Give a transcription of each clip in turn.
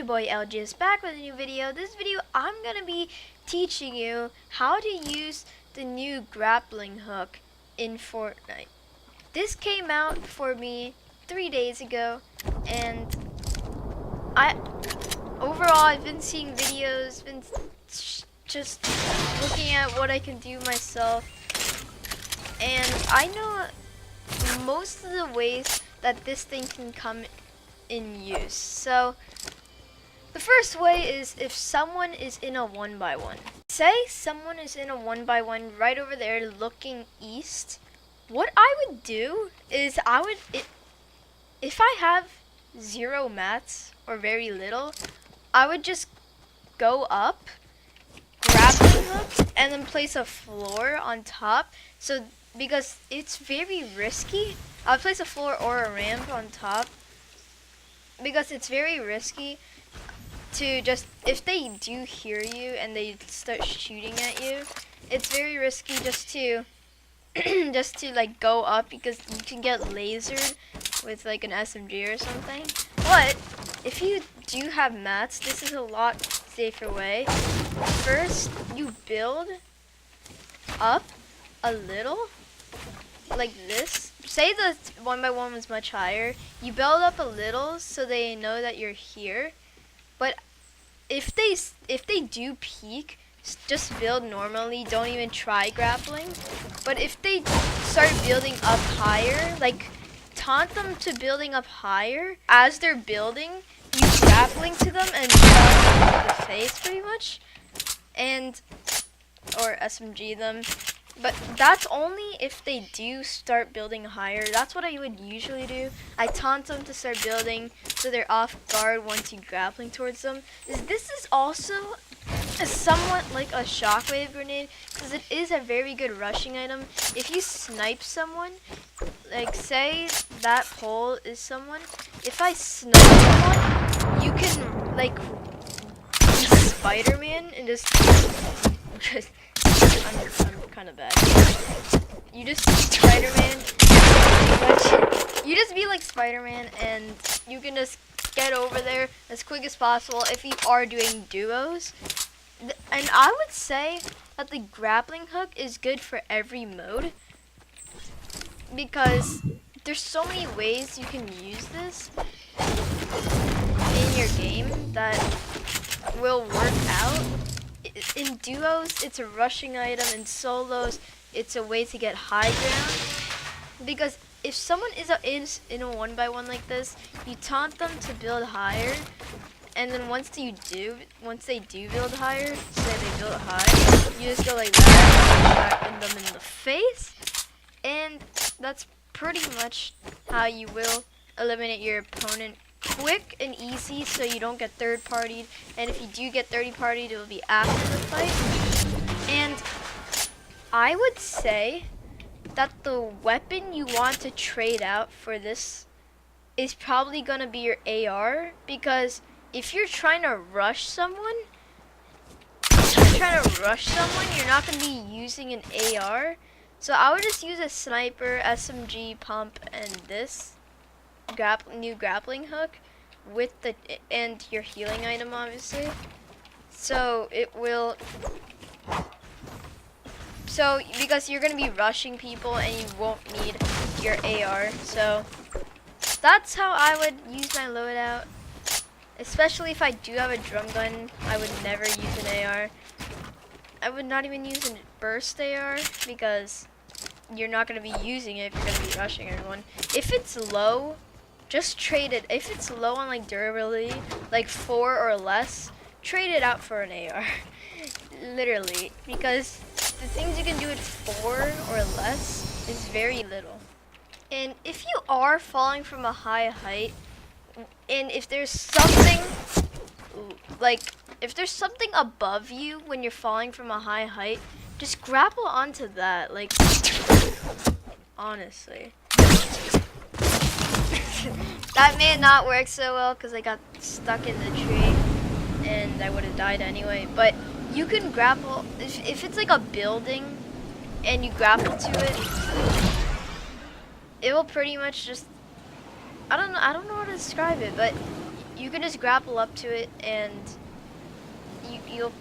your boy LG back with a new video. This video I'm gonna be teaching you how to use the new grappling hook in Fortnite. This came out for me 3 days ago, and I've been seeing videos, been just looking at what I can do myself, and I know most of the ways that this thing can come in use. So the first way is if someone is in a 1x1. Say someone is in a 1x1 right over there looking east. What I would do is if I have 0 mats or very little, I would just go up, grappling hook, and then place a floor on top. So because it's very risky, I'll place a floor or a ramp on top because it's very risky to just, if they do hear you and they start shooting at you, it's very risky just to like go up, because you can get lasered with like an SMG or something. But if you do have mats, this is a lot safer way. First, you build up a little like this. Say the 1x1 was much higher. You build up a little so they know that you're here. But if they do peek, just build normally. Don't even try grappling. But if they start building up higher, like taunt them to building up higher. As they're building, you grappling to them and shot them in the face pretty much, or SMG them. But that's only if they do start building higher. That's what I would usually do. I taunt them to start building so they're off guard once you grappling towards them. This is also somewhat like a shockwave grenade, because it is a very good rushing item. If you snipe someone, like say that pole is someone, if I snipe someone, you can like be Spider-Man and just I'm kind of bad. You just Spider-Man. You just be like Spider-Man, and you can just get over there as quick as possible if you are doing duos. And I would say that the grappling hook is good for every mode, because there's so many ways you can use this in your game that will work out. In duos, it's a rushing item. In solos, it's a way to get high ground. Because if someone is in a 1x1 like this, you taunt them to build higher, and then once they do build higher, say they build high, you just go like that, shotgun them in the face, and that's pretty much how you will eliminate your opponent quick and easy, so you don't get third-partied. And if you do get third-partied, it will be after the fight. And I would say that the weapon you want to trade out for this is probably gonna be your AR, because if you're trying to rush someone, you're not gonna be using an AR. So I would just use a sniper, SMG, pump, and this new grappling hook with and your healing item, obviously. So because you're gonna be rushing people and you won't need your AR. So that's how I would use my loadout. Especially if I do have a drum gun, I would never use an AR. I would not even use a burst AR, because you're not gonna be using it if you're gonna be rushing everyone. If it's low, just trade it. If it's low on like durability, like 4 or less, trade it out for an AR. Literally, because the things you can do with 4 or less is very little. And if you are falling from a high height, and if there's something above you when you're falling from a high height, just grapple onto that. Like, honestly. That may not work so well because I got stuck in the tree and I would have died anyway. But you can grapple if it's like a building and you grapple to it. It will pretty much just, I don't know how to describe it, but you can just grapple up to it, and you'll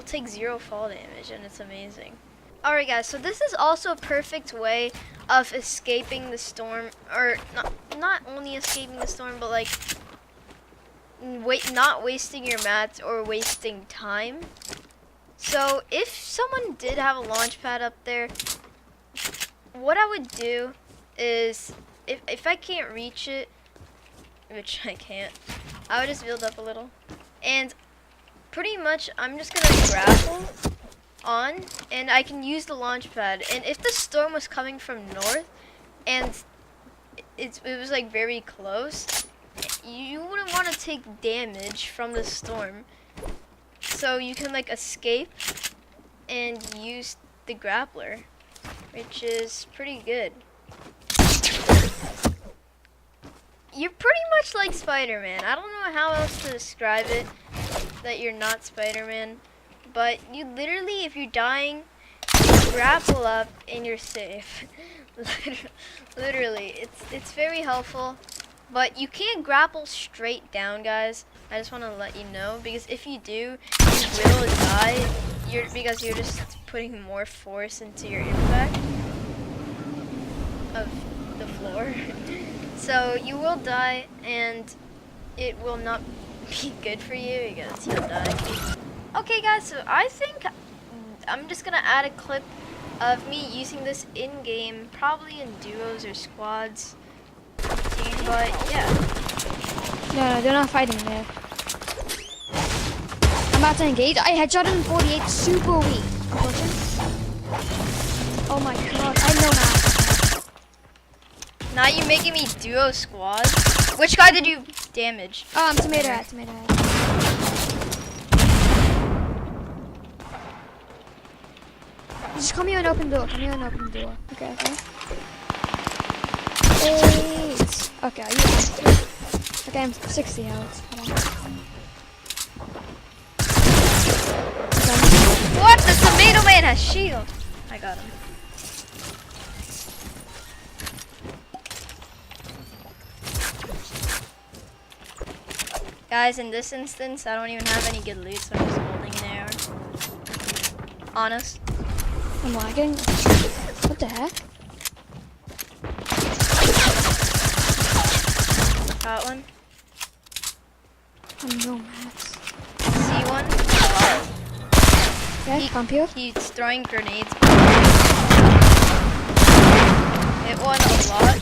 take 0 fall damage, and it's amazing. Alright guys, so this is also a perfect way of escaping the storm, or not only escaping the storm, but like not wasting your mats or wasting time. So if someone did have a launch pad up there, what I would do is, if I can't reach it, which I can't, I would just build up a little, and pretty much I'm just gonna grapple on, and I can use the launch pad. And if the storm was coming from north and it was like very close, you wouldn't want to take damage from the storm, so you can like escape and use the grappler, which is pretty good. You're pretty much like Spider-Man. I don't know how else to describe it that you're not Spider-Man. But you literally, if you're dying, you grapple up and you're safe. Literally, it's very helpful. But you can't grapple straight down, guys. I just want to let you know, because if you do, you will die. Because you're just putting more force into your impact of the floor. So you will die, and it will not be good for you because you'll die. Okay guys, so I think I'm just gonna add a clip of me using this in-game, probably in duos or squads. But yeah. No, they're not fighting there. I'm about to engage. I headshot him in 48, super weak. Oh my god, I know now. Now you making me duo squad? Which guy did you damage? Tomato head. Just come here and open door. Okay. 8. Okay, yeah. Okay, I'm 60 health. What? The tomato man has shield. I got him. Guys, in this instance, I don't even have any good loot, so I'm just holding an AR. Honest. I'm lagging. What the heck? Got one. I'm no max. See one? Yeah, come here. He's throwing grenades. Hit one a lot.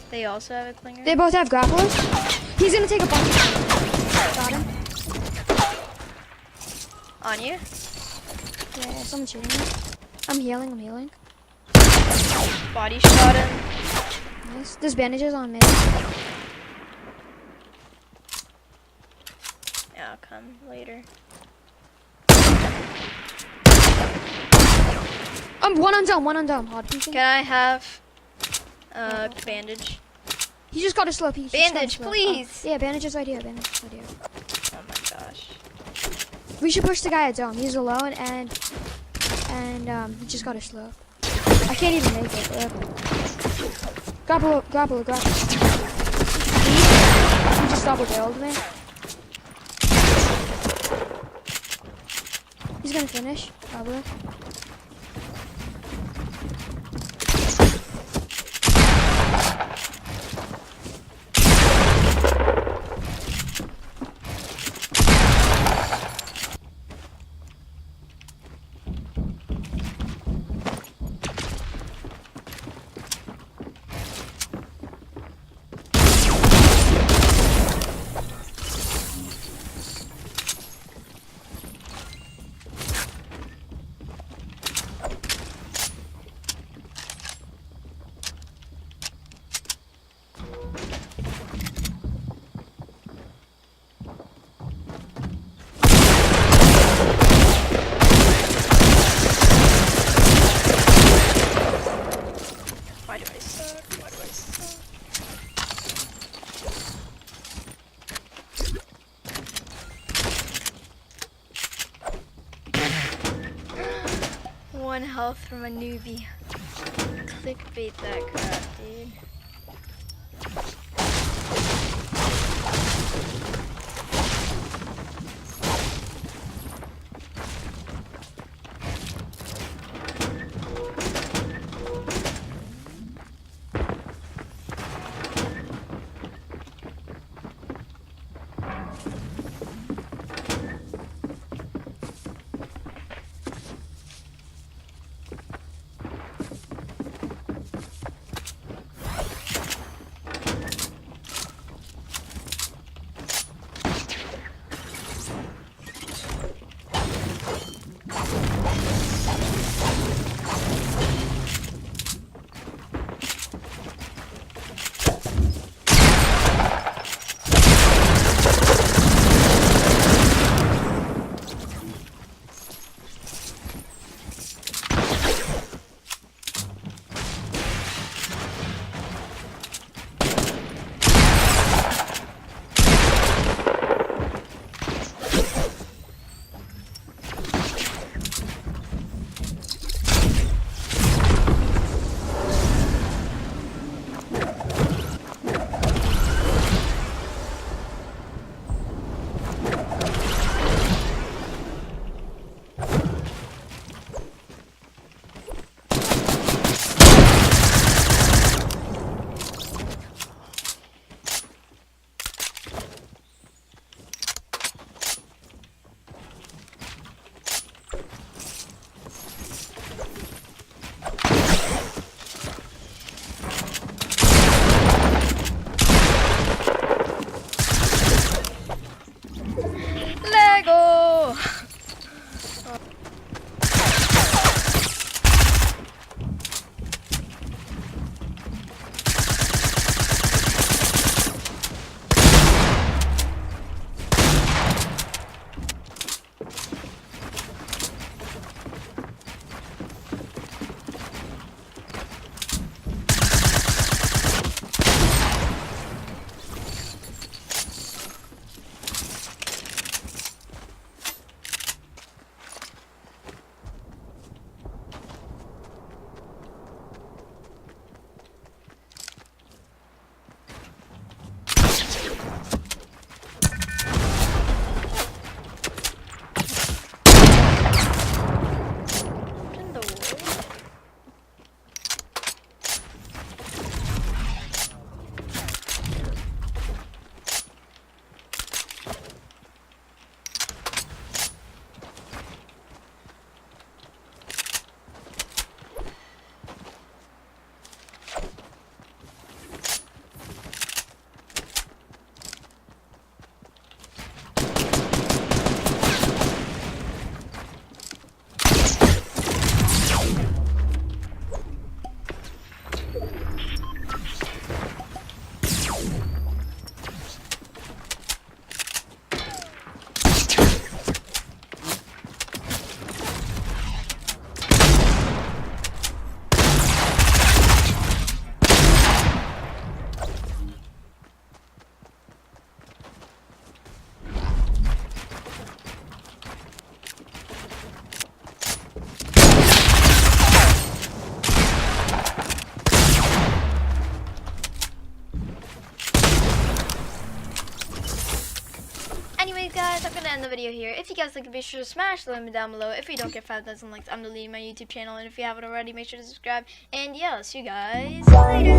They also have a clinger. They both have grapplers. He's gonna take a bunch. Got him. On you? Yeah, someone's shooting me. I'm healing. Body shot him. Nice. There's bandages on me. Yeah, I'll come later. I'm one on dome. Hard peeking. Can I have bandage? He just got a slow piece. Bandage, please. Yeah, bandages right here. Oh my gosh. We should push the guy at dome. He's alone and he just got a slow. I can't even make it. Grapple. He just double barreled me. He's gonna finish, probably. One health from a newbie. Clickbait that crap, dude. Lego! In the world? Anyways, guys, I'm gonna end the video here. If you guys like it, be sure to smash the lemon down below. If we don't get 5,000 likes, I'm deleting my YouTube channel. And if you haven't already, make sure to subscribe. And yeah, I'll see you guys later.